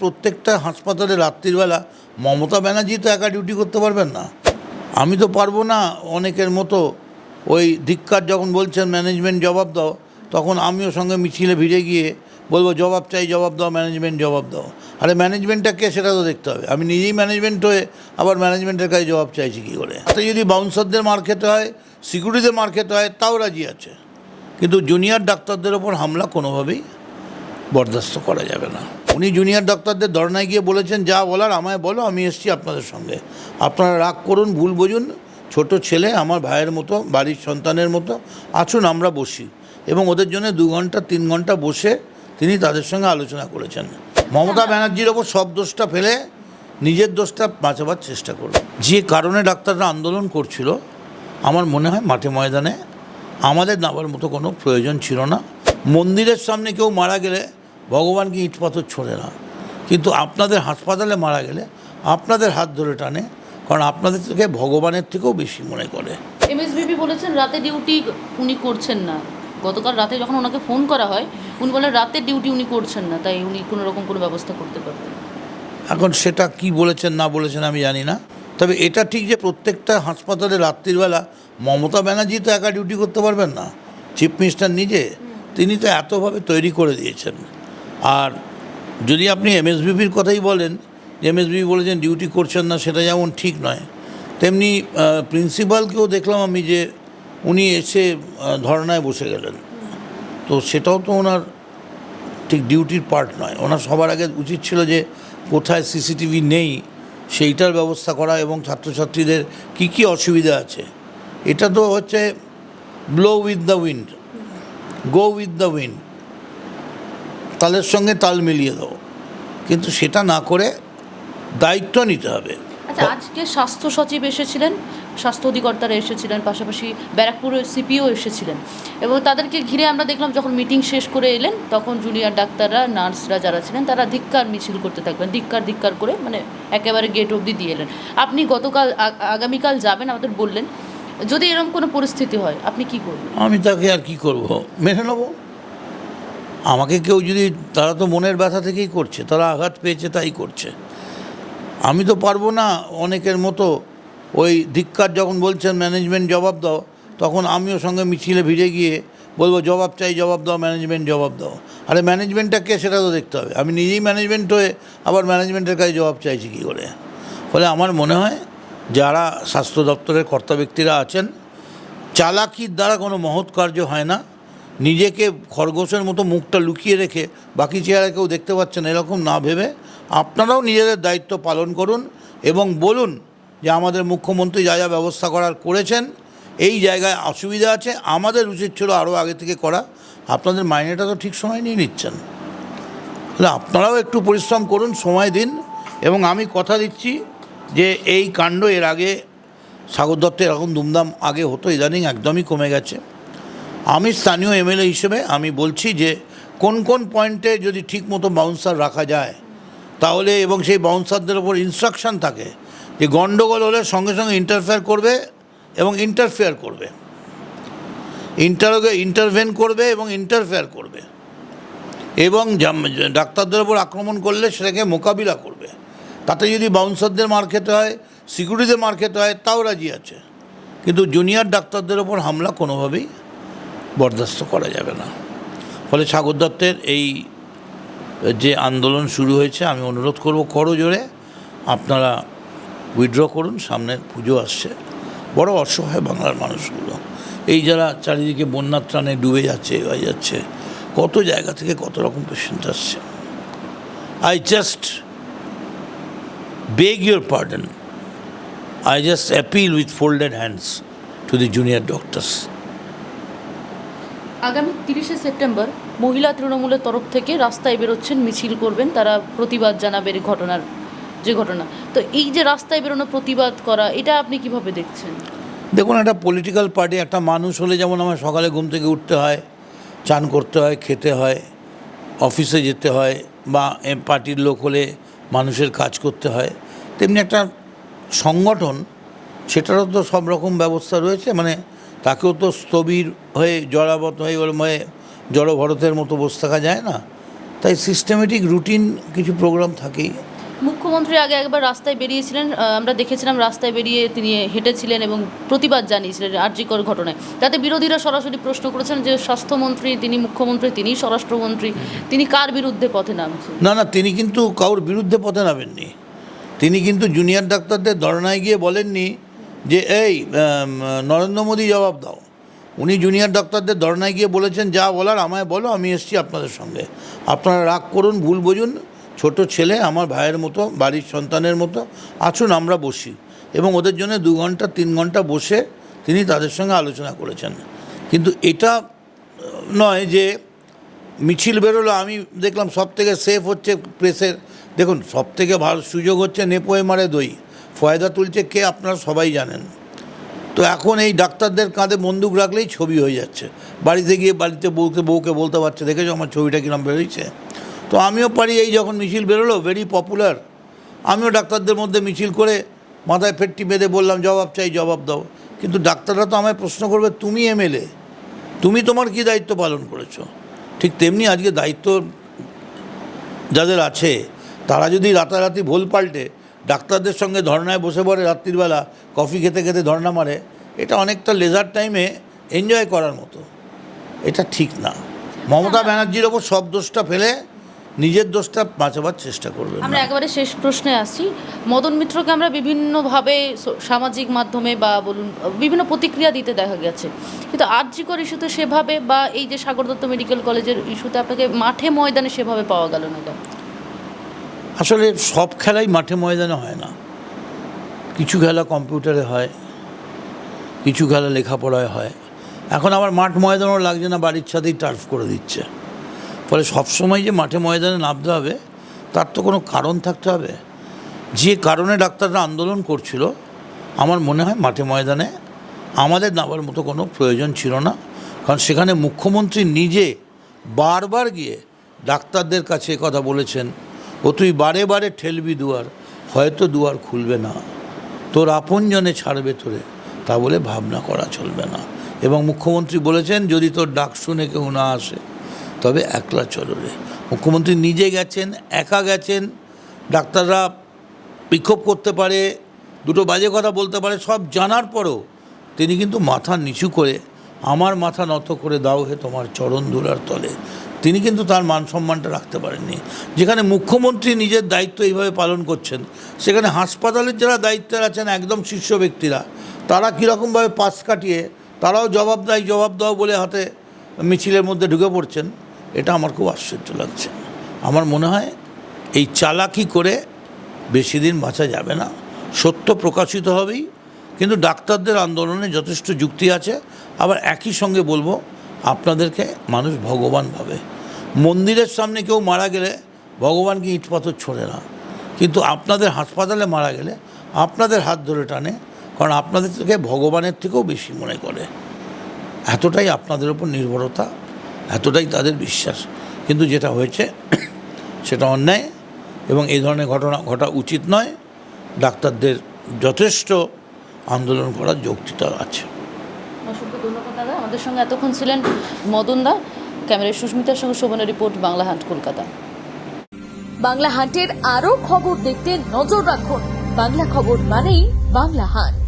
প্রত্যেকটা হাসপাতালে রাত্রিবেলা মমতা ব্যানার্জি তো একা ডিউটি করতে পারবেন না। আমি তো পারবো না। অনেকের মতো ওই ধিক্কার যখন বলছেন ম্যানেজমেন্ট জবাব দাও, তখন আমিও সঙ্গে মিছিলে ভিড়ে গিয়ে বলবো জবাব চাই, জবাব দাও, ম্যানেজমেন্ট জবাব দাও। আরে ম্যানেজমেন্টটা কে সেটা তো দেখতে হবে। আমি নিজেই ম্যানেজমেন্ট হয়ে আবার ম্যানেজমেন্টের কাছে জবাব চাইছি কী করে? তাতে যদি বাউন্সারদের মার খেতে হয়, সিকিউরিটিদের মার খেতে হয়, তাও রাজি আছে। কিন্তু জুনিয়র ডাক্তারদের ওপর হামলা কোনোভাবেই বরদাস্ত করা যাবে না। উনি জুনিয়র ডাক্তারদের ধর্নায় গিয়ে বলেছেন, যা বলার আমায় বলো, আমি এসেছি আপনাদের সঙ্গে। আপনারা রাগ করুন, ভুল বুঝুন, ছোট ছেলে আমার ভাইয়ের মতো, বাড়ির সন্তানের মতো, আসুন আমরা বসি। এবং ওদের জন্য 2 ঘন্টা 3 ঘন্টা বসে তিনি তাদের সঙ্গে আলোচনা করেছেন। মমতা ব্যানার্জির ওপর সব দোষটা ফেলে নিজের দোষটা বাঁচাবার চেষ্টা করুন। যে কারণে ডাক্তাররা আন্দোলন করছিল, আমার মনে হয় মাঠে ময়দানে আমাদের নামার মতো কোনো প্রয়োজন ছিল না। মন্দিরের সামনে কেউ মারা গেলে ভগবানকে ইট পাথর ছোড়ে না, কিন্তু আপনাদের হাসপাতালে মারা গেলে আপনাদের হাত ধরে টানে, কারণ আপনাদের থেকে ভগবানের থেকেও বেশি মনে করে। এমএসবিপি বলেছেন রাতে ডিউটি উনি করছেন না। গতকাল রাতে যখন ওনাকে ফোন করা হয়, উনি বলেন রাতের ডিউটি উনি করছেন না, তাই উনি কোনো রকম কোনো ব্যবস্থা করতে পারবেন। এখন সেটা কি বলেছেন না বলেছেন আমি জানি না, তবে এটা ঠিক যে প্রত্যেকটা হাসপাতালে রাত্রিবেলা মমতা ব্যানার্জি তো একা ডিউটি করতে পারবেন না। চিফ মিনিস্টার নিজে তিনি তো এতভাবে তৈরি করে দিয়েছেন। আর যদি আপনি এমএসবিপির কথাই বলেন, যে এমএসবিপি বলেছেন ডিউটি করছেন না, সেটা যেমন ঠিক নয়, তেমনি প্রিন্সিপালকেও দেখলাম আমি যে উনি এসে ধর্নায় বসে গেলেন। তো সেটাও তো ওনার ঠিক ডিউটির পার্ট নয়। ওনার সবার আগে উচিত ছিল যে কোথায় সিসিটিভি নেই সেইটার ব্যবস্থা করা, এবং ছাত্রছাত্রীদের কী কী অসুবিধা আছে। এটা তো হচ্ছে blow with the wind, go with the wind, তালের সঙ্গে তাল মিলিয়ে দাও। কিন্তু সেটা না করে দায়িত্ব নিতে হবে। আচ্ছা, আজকে স্বাস্থ্য সচিব এসেছিলেন, স্বাস্থ্য অধিকর্তারা এসেছিলেন, পাশাপাশি ব্যারাকপুরের সিপিও এসেছিলেন, এবং তাদেরকে ঘিরে আমরা দেখলাম যখন মিটিং শেষ করে এলেন তখন জুনিয়র ডাক্তাররা, নার্সরা যারা ছিলেন তারা ধিক্কার মিছিল করতে থাকবেন, ধিক্কার করে মানে একেবারে গেট অবধি দিয়ে এলেন। আপনি গতকাল আগামীকাল যাবেন আমাদের বললেন, যদি এরকম কোনো পরিস্থিতি হয় আপনি কি করবেন? আমি তাকে আর কি করব, মেনে নেব। আমাকে কেউ যদি, তারা তো মনের ব্যথা থেকেই করছে, তারা আঘাত পেয়েছে তাই করছে। আমি তো পারবো না। অনেকের মতো ওই ধিক্কার যখন বলছেন ম্যানেজমেন্ট জবাব দাও, তখন আমিও সঙ্গে মিছিলে ভিড়ে গিয়ে বলবো জবাব চাই, জবাব দাও, ম্যানেজমেন্ট জবাব দাও। আরে ম্যানেজমেন্টটা কে সেটা তো দেখতে হবে। আমি নিজেই ম্যানেজমেন্ট হয়ে আবার ম্যানেজমেন্টের কাছে জবাব চাইছি কী করে? ফলে আমার মনে হয় যারা স্বাস্থ্য দপ্তরের কর্তা ব্যক্তিরা আছেন, চালাকির দ্বারা কোনো মহৎ কার্য হয় না। নিজেকে খরগোশের মতো মুখটা লুকিয়ে রেখে বাকি চেহারা কেউ দেখতে পাচ্ছে না, এরকম না ভেবে আপনারাও নিজেদের দায়িত্ব পালন করুন এবং বলুন যে আমাদের মুখ্যমন্ত্রী যা যা ব্যবস্থা করার করেছেন, এই জায়গায় অসুবিধা আছে, আমাদের উচিত ছিল আরও আগে থেকে করা। আপনাদের মাইনেটা তো ঠিক সময় নিয়ে নিচ্ছেন, তাহলে আপনারাও একটু পরিশ্রম করুন, সময় দিন। এবং আমি কথা দিচ্ছি যে এই কাণ্ড এর আগে সাগর দত্ত এরকম দুমদাম আগে হতো, ইদানিং একদমই কমে গেছে। আমি স্থানীয় এমএলএ হিসেবে আমি বলছি যে কোন কোন পয়েন্টে যদি ঠিক মতো বাউন্সার রাখা যায় তাহলে, এবং সেই বাউন্সারদের ওপর ইনস্ট্রাকশন থাকে যে গণ্ডগোল হলে সঙ্গে সঙ্গে ইন্টারফেয়ার করবে এবং ইন্টারভেন করবে এবং ইন্টারফেয়ার করবে, এবং ডাক্তারদের ওপর আক্রমণ করলে সেটাকে মোকাবিলা করবে। তাতে যদি বাউন্সারদের মার খেতে হয়, সিকিউরিটিদের মার খেতে হয়, তাও রাজি আছে। কিন্তু জুনিয়র ডাক্তারদের ওপর হামলা কোনোভাবেই বরদাস্ত করা যাবে না। ফলে সাগর দত্তের এই যে আন্দোলন শুরু হয়েছে, আমি অনুরোধ করব করজোরে আপনারা উইথড্র করুন। সামনে পুজো আসছে, বড় অসহায় বাংলার মানুষগুলো, এই যারা চারিদিকে বন্যার ত্রাণে ডুবে যাচ্ছে, হয়ে যাচ্ছে, কত জায়গা থেকে কত রকম পেশেন্ট আসছে। I just beg your pardon. I just appeal with folded hands to the junior doctors. আগামী 30শে সেপ্টেম্বর মহিলা তৃণমূলের তরফ থেকে রাস্তায় বেরোচ্ছেন, মিছিল করবেন, তারা প্রতিবাদ জানাবে এই ঘটনার যে ঘটনা। তো এই যে রাস্তায় বেরোনো, প্রতিবাদ করা, এটা আপনি কিভাবে দেখছেন? দেখুন, একটা পলিটিক্যাল পার্টি, একটা মানুষ হলে যেমন আমার সকালে ঘুম থেকে উঠতে হয়, চান করতে হয়, খেতে হয়, অফিসে যেতে হয়, বা পার্টির লোক হলে মানুষের কাজ করতে হয়, তেমনি একটা সংগঠন, সেটারও তো সব রকম ব্যবস্থা রয়েছে। মানে তাকেও তো স্থবির হয়ে জড়াবত হয়ে জড়ভরতের মতো বসে থাকা যায় না। তাই সিস্টেমেটিক রুটিন কিছু প্রোগ্রাম থাকেই। মুখ্যমন্ত্রী আগে একবার রাস্তায় বেরিয়েছিলেন, আমরা দেখেছিলাম রাস্তায় বেরিয়ে তিনি হেঁটেছিলেন এবং প্রতিবাদ জানিয়েছিলেন আরজিকর ঘটনায়। তাতে বিরোধীরা সরাসরি প্রশ্ন করেছেন যে স্বাস্থ্যমন্ত্রী, তিনি মুখ্যমন্ত্রী, তিনি স্বরাষ্ট্রমন্ত্রী, তিনি কার বিরুদ্ধে পথে নামছেন? না না, তিনি কিন্তু কারোর বিরুদ্ধে পথে নামেননি। তিনি কিন্তু জুনিয়র ডাক্তারদের ধর্নায় গিয়ে বলেননি যে এই নরেন্দ্র মোদী জবাব দাও। উনি জুনিয়র ডাক্তারদের ধর্নায় গিয়ে বলেছেন, যা বলার আমায় বলো, আমি এসছি আপনাদের সঙ্গে, আপনারা রাগ করুন, ভুল বুঝুন, ছোট ছেলে আমার ভাইয়ের মতো, বাড়ির সন্তানের মতো, আসুন আমরা বসি। এবং ওদের জন্য 2 ঘন্টা 3 ঘন্টা বসে তিনি তাদের সঙ্গে আলোচনা করেছেন। কিন্তু এটা নয় যে মিছিল বেরোলো। আমি দেখলাম সব থেকে সেফ হচ্ছে প্রেসের। দেখুন, সব থেকে ভালো সুযোগ হচ্ছে নেপোয়ে মারে দই, ফয়দা তুলছে কে আপনারা সবাই জানেন। তো এখন এই ডাক্তারদের কাঁধে বন্দুক রাখলেই ছবি হয়ে যাচ্ছে। বাড়িতে গিয়ে বাড়িতে বউকে বলতে পারছে, দেখেছো আমার ছবিটা কিরম বেরোচ্ছে। তো আমিও পারি, এই যখন মিছিল বেরোলো ভেরি পপুলার, আমিও ডাক্তারদের মধ্যে মিছিল করে মাথায় ফেটটি বেঁধে বললাম জবাব চাই, জবাব দাও। কিন্তু ডাক্তাররা তো আমায় প্রশ্ন করবে, তুমি এমএলএ, তুমি তোমার কী দায়িত্ব পালন করেছো? ঠিক তেমনি আজকে দায়িত্ব যাদের আছে তারা যদি রাতারাতি ভুল পাল্টে ডাক্তারদের সঙ্গে ধর্নায় বসে পড়ে, রাত্রিবেলা কফি খেতে খেতে ধর্না মারে, এটা অনেকটা লেজার টাইমে এনজয় করার মতো। এটা ঠিক না। মমতা ব্যানার্জির ওপর সব দোষটা ফেলে নিজের দোষটা বাঁচাবার চেষ্টা করবেন। আমরা একেবারে শেষ প্রশ্নে আসছি। মদন মিত্রকে আমরা বিভিন্নভাবে সামাজিক মাধ্যমে বা বলুন বিভিন্ন প্রতিক্রিয়া দিতে দেখা গেছে, কিন্তু আরজিকর ইস্যুতে সেভাবে, বা এই যে সাগর দত্ত মেডিকেল কলেজের ইস্যুতে আপনাকে মাঠে ময়দানে সেভাবে পাওয়া গেল না। আসলে সব খেলাই মাঠে ময়দানে হয় না। কিছু খেলা কম্পিউটারে হয়, কিছু খেলা লেখাপড়ায় হয়। এখন আবার মাঠ ময়দানও লাগছে না, বাড়ির ছাদেই টার্ফ করে দিচ্ছে। ফলে সবসময় যে মাঠে ময়দানে নামতে হবে তার তো কোনো কারণ থাকতে হবে। যে কারণে ডাক্তাররা আন্দোলন করছিল, আমার মনে হয় মাঠে ময়দানে আমাদের নামার মতো কোনো প্রয়োজন ছিল না। কারণ সেখানে মুখ্যমন্ত্রী নিজে বারবার গিয়ে ডাক্তারদের কাছে কথা বলেছেন, ও তুই বারে বারে ঠেলবি দুয়ার, হয়তো দুয়ার খুলবে না, তোর আপনজনে ছাড়বে তোরে, তা বলে ভাবনা করা চলবে না। এবং মুখ্যমন্ত্রী বলেছেন, যদি তোর ডাক শুনে কেউ না আসে তবে একলা চলো রে। মুখ্যমন্ত্রী নিজে গেছেন, একা গেছেন। ডাক্তাররা বিক্ষোভ করতে পারে, দুটো বাজে কথা বলতে পারে, সব জানার পরেও তিনি কিন্তু মাথা নিচু করে, আমার মাথা নত করে দাও হে তোমার চরণ ধুলার তলে, তিনি কিন্তু তার মান সম্মানটা রাখতে পারেননি। যেখানে মুখ্যমন্ত্রী নিজের দায়িত্ব এইভাবে পালন করছেন, সেখানে হাসপাতালের যারা দায়িত্বে আছেন একদম শীর্ষ ব্যক্তিরা, তারা কীরকমভাবে পাশ কাটিয়ে তারাও জবাব দাও বলে হাতে মিছিলের মধ্যে ঢুকে পড়ছেন, এটা আমার খুব আশ্চর্য লাগছে। আমার মনে হয় এই চালাকি করে বেশি দিন বাঁচা যাবে না। সত্য প্রকাশিত হবেই, কিন্তু ডাক্তারদের আন্দোলনে যথেষ্ট যুক্তি আছে। আবার একই সঙ্গে বলবো, আপনাদেরকে মানুষ ভগবান ভাবে। মন্দিরের সামনে কেউ মারা গেলে ভগবানকে ইট পাথর ছোড়ে না, কিন্তু আপনাদের হাসপাতালে মারা গেলে আপনাদের হাত ধরে টানে, কারণ আপনাদের থেকে ভগবানের থেকেও বেশি মনে করে। এতটাই আপনাদের উপর নির্ভরতা, এতটাই তাদের বিশ্বাস। কিন্তু যেটা হয়েছে সেটা অন্যায় এবং এই ধরনের ঘটনা ঘটা উচিত নয়। ডাক্তারদের যথেষ্ট আন্দোলন করার যৌক্তিকতা আছে। অসংখ্য ধন্যবাদ দাদা। আমাদের সঙ্গে এতক্ষণ ছিলেন মদন দা। ক্যামেরায় সুস্মিতার সঙ্গে শোভনের রিপোর্ট, বাংলা হান্ট, কলকাতা। বাংলা হান্টের আরও খবর দেখতে নজর রাখুন। বাংলা খবর মানেই বাংলা হান্ট।